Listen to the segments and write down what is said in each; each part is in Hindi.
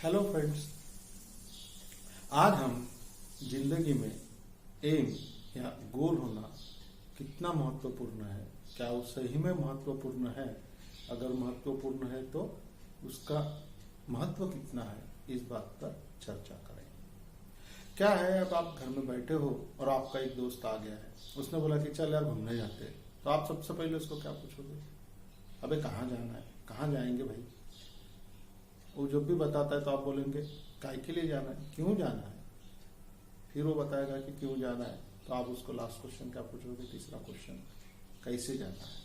हेलो फ्रेंड्स, आज हम जिंदगी में एम या गोल होना कितना महत्वपूर्ण है, क्या वो सही में महत्वपूर्ण है, अगर महत्वपूर्ण है तो उसका महत्व कितना है, इस बात पर चर्चा करेंगे। क्या है, अब आप घर में बैठे हो और आपका एक दोस्त आ गया है, उसने बोला कि चल यार घूमने जाते हैं, तो आप सबसे पहले उसको क्या पूछोगे? अबे कहाँ जाना है, कहाँ जाएंगे भाई? वो जब भी बताता है तो आप बोलेंगे काय के लिए जाना है, क्यों जाना है? फिर वो बताएगा कि क्यों जाना है, तो आप उसको लास्ट क्वेश्चन क्या पूछोगे? तीसरा क्वेश्चन कैसे जाना है?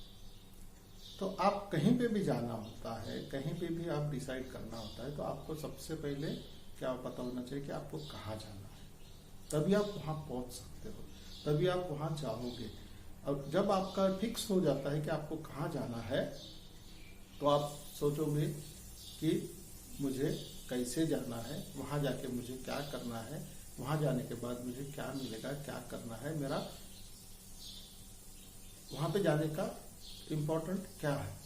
तो आप कहीं पे भी जाना होता है, कहीं पे भी आप डिसाइड करना होता है, तो आपको सबसे पहले क्या पता होना चाहिए कि आपको कहाँ जाना है, तभी आप वहां पहुंच सकते हो, तभी आप वहां जाओगे। और जब आपका फिक्स हो जाता है कि आपको कहाँ जाना है, तो आप सोचोगे कि मुझे कैसे जाना है, वहां जाके मुझे क्या करना है, वहां जाने के बाद मुझे क्या मिलेगा, क्या करना है, मेरा वहां पे जाने का इम्पोर्टेंट क्या है,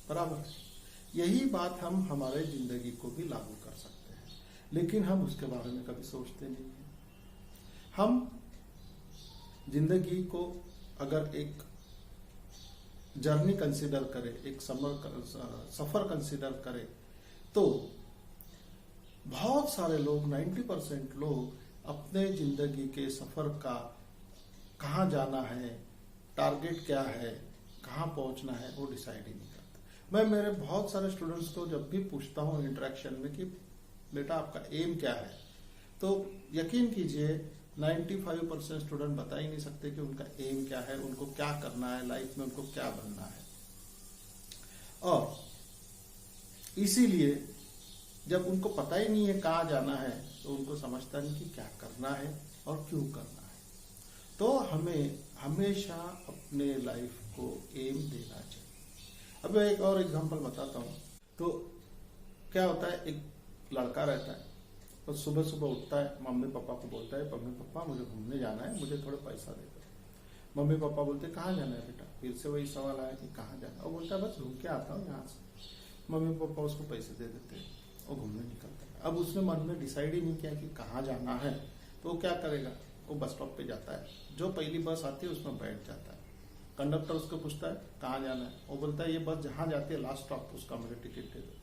बराबर है। यही बात हम हमारे जिंदगी को भी लागू कर सकते हैं, लेकिन हम उसके बारे में कभी सोचते नहीं हैं। हम जिंदगी को अगर एक जर्नी कंसिडर करें, एक सफर कंसिडर करें, तो बहुत सारे लोग 90% लोग अपने जिंदगी के सफर का कहाँ जाना है, टारगेट क्या है, कहाँ पहुंचना है, वो डिसाइड ही नहीं करते। मैं मेरे बहुत सारे स्टूडेंट्स को जब भी पूछता हूँ इंटरेक्शन में कि बेटा आपका एम क्या है, तो यकीन कीजिए 95% स्टूडेंट बता ही नहीं सकते कि उनका एम क्या है, उनको क्या करना है लाइफ में, उनको क्या बनना है। और इसीलिए जब उनको पता ही नहीं है कहाँ जाना है, तो उनको समझता नहीं कि क्या करना है और क्यों करना है। तो हमें हमेशा अपने लाइफ को एम देना चाहिए। अब मैं एक और एग्जांपल बताता हूँ। तो क्या होता है, एक लड़का रहता है, तो सुबह सुबह उठता है, मम्मी पापा को बोलता है मम्मी पापा मुझे घूमने जाना है, मुझे थोड़े पैसा दे दो। मम्मी पापा बोलते कहाँ जाना है बेटा? फिर से वही सवाल आया कि कहाँ जाना है? वो बोलता है बस घूम के आता हूँ यहाँ से। मम्मी पापा उसको पैसे दे देते हैं, वो घूमने निकलता है। अब उसने मन में डिसाइड ही नहीं किया कि कहाँ जाना है, तो वो क्या करेगा? वो बस स्टॉप पे जाता है, जो पहली बस आती है उसमें बैठ जाता है। कंडक्टर उसको पूछता है कहाँ जाना है, वो बोलता है ये बस जहाँ जाती है लास्ट स्टॉप, उसका मुझे टिकट दे दो।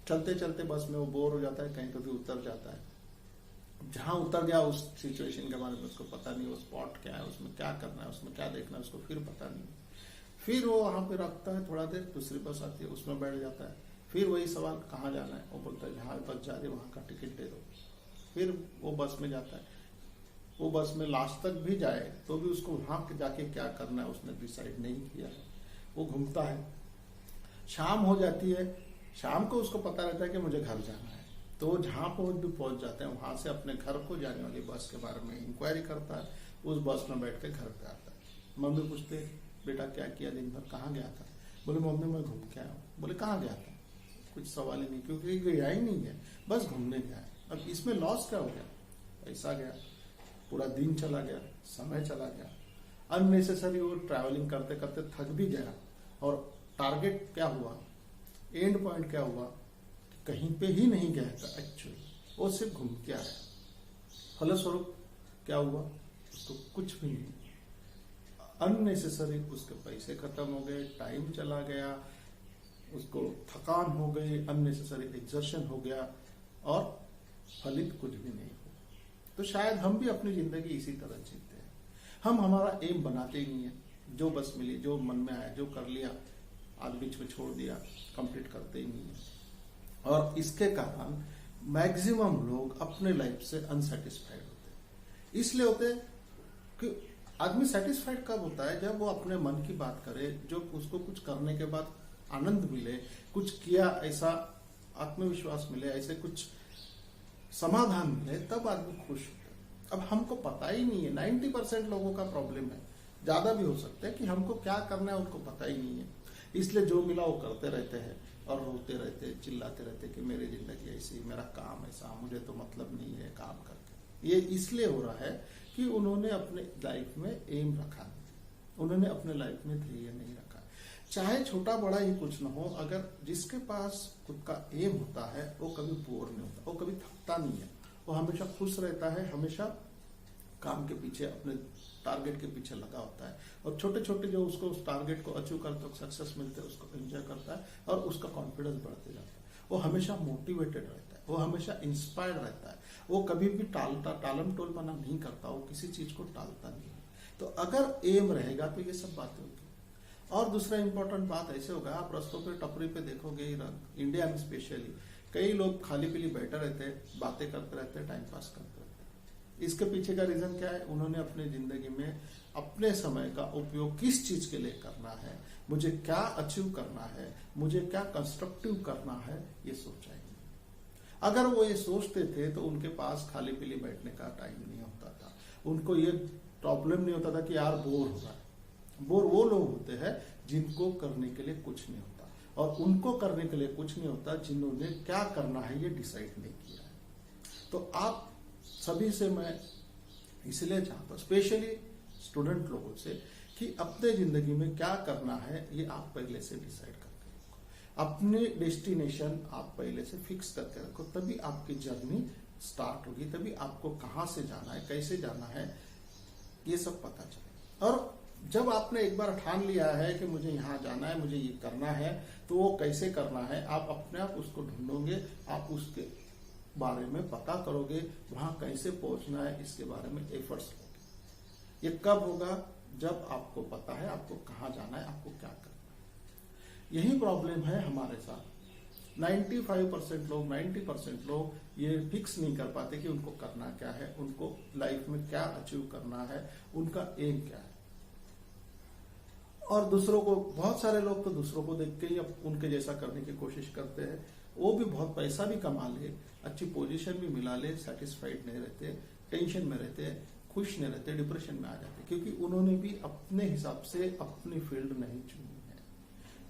चलते चलते बस में वो बोर हो जाता है, कहीं तो भी उतर जाता है। जहां उतर गया उस सिचुएशन के बारे में उसको पता नहीं, वो स्पॉट क्या है, उसमें क्या करना है, उसमें क्या देखना है, उसको फिर पता नहीं। फिर वो वहां पे रखता है, थोड़ा देर दूसरी बस आती है, उसमें बैठ जाता है। फिर वही सवाल कहाँ जाना है, वो बोलता है जहां बस जा रही है वहां का टिकट दे दो। फिर वो बस में जाता है, वो बस में लास्ट तक भी जाए तो भी उसको वहां जाके क्या करना है उसने डिसाइड नहीं किया है। वो घूमता है, शाम हो जाती है, शाम को उसको पता रहता है कि मुझे घर जाना है, तो वो जहां पहुंच जाते हैं वहां से अपने घर को जाने वाली बस के बारे में इंक्वायरी करता है, उस बस में बैठ के घर पे आता है। मम्मी पूछते बेटा क्या किया दिन भर, कहाँ गया था? बोले मम्मी मैं घूम के आया हूँ। बोले कहाँ गया था? कुछ सवाल ही नहीं, क्योंकि गया ही नहीं है, बस घूमने गया है। अब इसमें लॉस क्या हो गया? पैसा गया, पूरा दिन चला गया, समय चला गया, अननेसेसरी वो ट्रैवलिंग करते करते थक भी गया। और टारगेट क्या हुआ, एंड पॉइंट क्या हुआ, कहीं पे ही नहीं गया था एक्चुअली, वो सिर्फ घूम के आया। फलस्वरूप क्या हुआ, उसको कुछ भी नहीं, अननेसेसरी उसके पैसे खत्म हो गए, टाइम चला गया, उसको थकान हो गई, अननेसेसरी एग्जर्शन हो गया, और फलित कुछ भी नहीं हुआ। तो शायद हम भी अपनी जिंदगी इसी तरह जीते हैं। हम हमारा एम बनाते ही नहीं है, जो बस मिली, जो मन में आया, जो कर लिया, आध बीच में छोड़ दिया, कंप्लीट करते ही नहीं है। और इसके कारण मैक्सिमम लोग अपने लाइफ से अनसेटिस्फाइड होते हैं। इसलिए होते हैं कि आदमी सेटिस्फाइड कब होता है? जब वो अपने मन की बात करे, जो उसको कुछ करने के बाद आनंद मिले, कुछ किया ऐसा आत्मविश्वास मिले, ऐसे कुछ समाधान मिले, तब आदमी खुश होता है। अब हमको पता ही नहीं है, 90% लोगों का प्रॉब्लम है, ज्यादा भी हो सकता है कि हमको क्या करना है उनको पता ही नहीं है। इसलिए जो मिला वो करते रहते हैं और रोते रहते हैं, चिल्लाते रहते हैं कि मेरी जिंदगी ऐसी, मेरा काम ऐसा, मुझे तो मतलब नहीं है काम करके। ये इसलिए हो रहा है कि उन्होंने अपने लाइफ में एम रखा नहीं, उन्होंने अपने लाइफ में ध्येय नहीं रखा। चाहे छोटा बड़ा ही कुछ ना हो, अगर जिसके पास खुद का एम होता है वो कभी बोर नहीं होता, वो कभी थकता नहीं है, वो हमेशा खुश रहता है, हमेशा काम के पीछे, अपने टारगेट के पीछे लगा होता है, और छोटे छोटे जो उसको उस टारगेट को अचीव करते हो, सक्सेस मिलते हैं, उसको एंजॉय करता है और उसका कॉन्फिडेंस बढ़ते जाता है। वो हमेशा मोटिवेटेड रहता है, वो हमेशा इंस्पायर्ड रहता है, वो कभी भी टालम टोलपना नहीं करता, वो किसी चीज को टालता नहीं है। तो अगर एम रहेगा तो ये सब बातें होगी। और दूसरा इंपॉर्टेंट बात ऐसे होगा, आप रस्तों पे टपरी पे देखोगे, इंडिया में स्पेशली कई लोग खाली पीली बैठे रहते हैं, बातें करते रहते हैं, टाइम पास करते रहते हैं। इसके पीछे का रीजन क्या है? उन्होंने अपनी जिंदगी में अपने समय का उपयोग किस चीज के लिए करना है, मुझे क्या अचीव करना है, मुझे क्या कंस्ट्रक्टिव करना है, ये सोचा ही नहीं। अगर वो ये सोचते थे तो उनके पास खाली पीली बैठने का टाइम नहीं होता था, उनको ये प्रॉब्लम नहीं होता था कि यार बोर हो रहा है। बोर वो लोग होते हैं जिनको करने के लिए कुछ नहीं होता, और उनको करने के लिए कुछ नहीं होता जिन्होंने क्या करना है ये डिसाइड नहीं किया है। तो आप सभी से मैं इसलिए चाहता हूँ, स्पेशली स्टूडेंट लोगों से, कि अपने जिंदगी में क्या करना है ये आप पहले से डिसाइड करके रखो, अपने डेस्टिनेशन आप पहले से फिक्स करके रखो, तभी आपकी जर्नी स्टार्ट होगी, तभी आपको कहाँ से जाना है, कैसे जाना है, ये सब पता चले। और जब आपने एक बार ठान लिया है कि मुझे यहाँ जाना है, मुझे ये करना है, तो वो कैसे करना है आप अपने आप उसको ढूंढोगे, आप उसके बारे में पता करोगे, वहां कैसे पहुंचना है इसके बारे में एफर्ट्स लोगे। ये कब होगा? जब आपको पता है आपको कहाँ जाना है, आपको क्या करना है। यही प्रॉब्लम है हमारे साथ। 95% लोग, 90% लोग ये फिक्स नहीं कर पाते कि उनको करना क्या है, उनको लाइफ में क्या अचीव करना है, उनका एम क्या है। और दूसरों को, बहुत सारे लोग तो दूसरों को देख के ही उनके जैसा करने की कोशिश करते हैं, वो भी बहुत पैसा भी कमा ले, अच्छी पोजीशन भी मिला ले, सेटिस्फाइड नहीं रहते, टेंशन में रहते, खुश नहीं रहते, डिप्रेशन में आ जाते, क्योंकि उन्होंने भी अपने हिसाब से अपनी फील्ड नहीं चुनी है।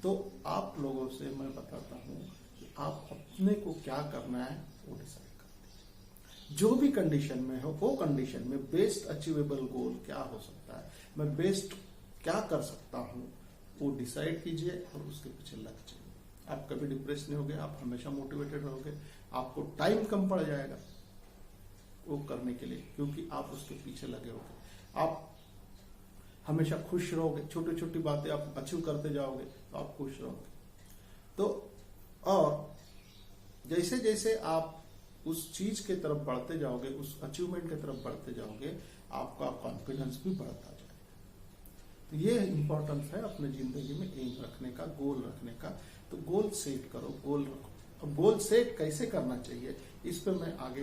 तो आप लोगों से मैं बताता हूँ कि आप अपने को क्या करना है वो डिसाइड करते हैं। जो भी कंडीशन में हो, वो कंडीशन में बेस्ट अचीवेबल गोल क्या हो सकता है, मैं बेस्ट क्या कर सकता हूं, वो डिसाइड कीजिए और उसके पीछे लग जाइए। आप कभी डिप्रेस नहीं होगे, आप हमेशा मोटिवेटेड रहोगे, आपको टाइम कम पड़ जाएगा वो करने के लिए, क्योंकि आप उसके पीछे लगे होगे। आप हमेशा खुश रहोगे, छोटी छोटी बातें आप अचीव करते जाओगे तो आप खुश रहोगे। तो और जैसे जैसे आप उस चीज के तरफ बढ़ते जाओगे, उस अचीवमेंट की तरफ बढ़ते जाओगे, आपका कॉन्फिडेंस भी बढ़ता जाएगा। तो ये इंपॉर्टेंस है अपने जिंदगी में एम रखने का, गोल रखने का। तो गोल सेट करो, गोल रखो। अब गोल सेट कैसे करना चाहिए इस पे मैं आगे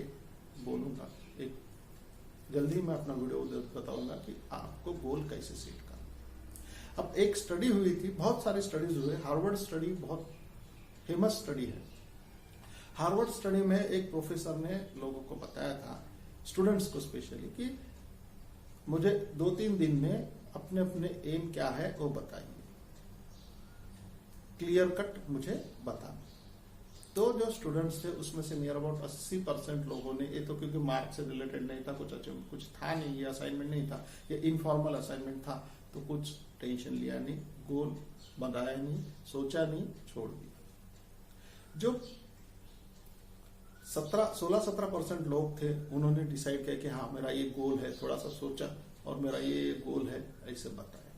बोलूंगा, एक जल्दी मैं अपना वीडियो बताऊंगा कि आपको गोल कैसे सेट करना। अब एक स्टडी हुई थी, बहुत सारे स्टडीज हुए, हार्वर्ड स्टडी बहुत फेमस स्टडी है। हार्वर्ड स्टडी में एक प्रोफेसर ने लोगों को बताया था, स्टूडेंट्स को स्पेशली, कि मुझे 2-3 दिन में अपने अपने एम क्या है वो बताइए, क्लियर कट मुझे बताना। तो जो स्टूडेंट्स थे उसमें से नियर अबाउट 80% लोगों ने, ये तो क्योंकि मार्क्स से रिलेटेड नहीं था, कुछ था नहीं, ये असाइनमेंट नहीं था, ये इनफॉर्मल असाइनमेंट था, तो कुछ टेंशन लिया नहीं, गोल बनाया नहीं, सोचा नहीं, छोड़ दिया। जो 16-17% लोग थे उन्होंने डिसाइड किया कि हाँ मेरा ये गोल है, थोड़ा सा सोचा और मेरा ये गोल है, ऐसे बताया।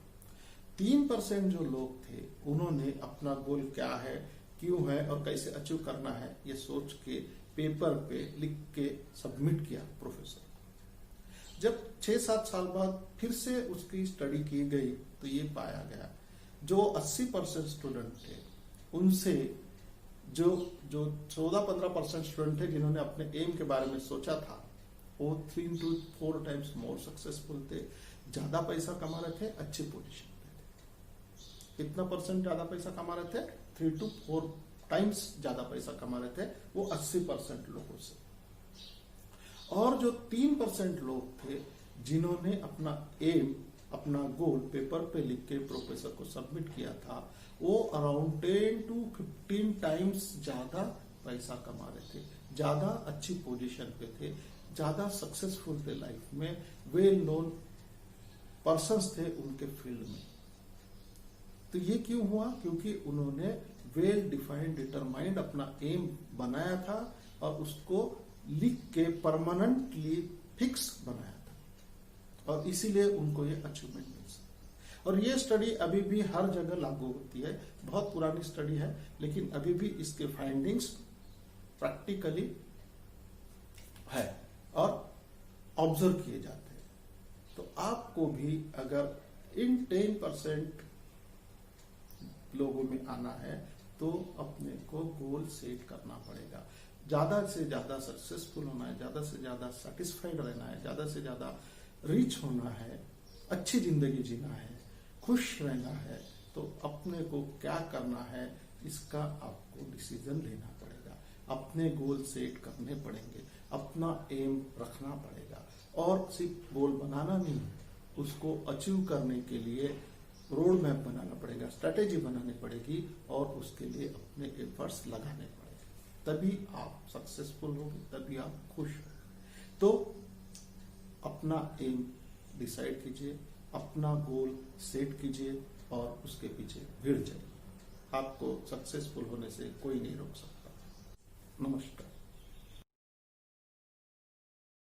3% जो लोग थे उन्होंने अपना गोल क्या है, क्यों है और कैसे अचीव करना है ये सोच के पेपर पे लिख के सबमिट किया प्रोफेसर। जब 6-7 साल बाद फिर से उसकी स्टडी की गई तो ये पाया गया जो 80% स्टूडेंट थे उनसे जो 14-15% स्टूडेंट थे जिन्होंने अपने एम के बारे में सोचा था, वो 3 to 4 टाइम्स मोर सक्सेसफुल थे, ज्यादा पैसा कमा रहे थे, अच्छी पोजीशन पे थे। कितना परसेंट ज्यादा पैसा कमा रहे थे? 3 to 4 टाइम्स ज्यादा पैसा कमा रहे थे वो 80% लोगों से। और जो 3% लोग थे जिन्होंने अपना एम, अपना गोल पेपर पे लिख के प्रोफेसर को सबमिट किया था, वो अराउंड 10 to 15 टाइम्स ज्यादा पैसा कमा रहे थे, ज्यादा अच्छी पोजीशन पे थे, ज्यादा सक्सेसफुल थे लाइफ में, वेल नोन पर्संस थे उनके फील्ड में। तो ये क्यों हुआ? क्योंकि उन्होंने वेल डिफाइंड डिटरमाइंड अपना एम बनाया था और उसको लिख के परमानेंटली फिक्स बनाया था, और इसीलिए उनको ये अचीवमेंट मिल सका। और ये स्टडी अभी भी हर जगह लागू होती है, बहुत पुरानी स्टडी है, लेकिन अभी भी इसके फाइंडिंग्स प्रैक्टिकली है और ऑब्जर्व किए जाते हैं। तो आपको भी अगर इन 10% लोगों में आना है तो अपने को गोल सेट करना पड़ेगा। ज्यादा से ज्यादा सक्सेसफुल होना है, ज्यादा से ज्यादा सेटिस्फाइड रहना है, ज्यादा से ज्यादा रिच होना है, अच्छी जिंदगी जीना है, खुश रहना है, तो अपने को क्या करना है इसका आपको डिसीजन लेना पड़ेगा। अपने गोल सेट करने पड़ेंगे, अपना एम रखना पड़ेगा, और सिर्फ गोल बनाना नहीं, उसको अचीव करने के लिए रोड मैप बनाना पड़ेगा, स्ट्रेटेजी बनानी पड़ेगी, और उसके लिए अपने एफर्ट्स लगाने पड़ेंगे। तभी आप सक्सेसफुल होंगे, तभी आप खुश होंगे। तो अपना एम डिसाइड कीजिए, अपना गोल सेट कीजिए और उसके पीछे भिड़ जाइए। आपको सक्सेसफुल होने से कोई नहीं रोक सकता। नमस्कार।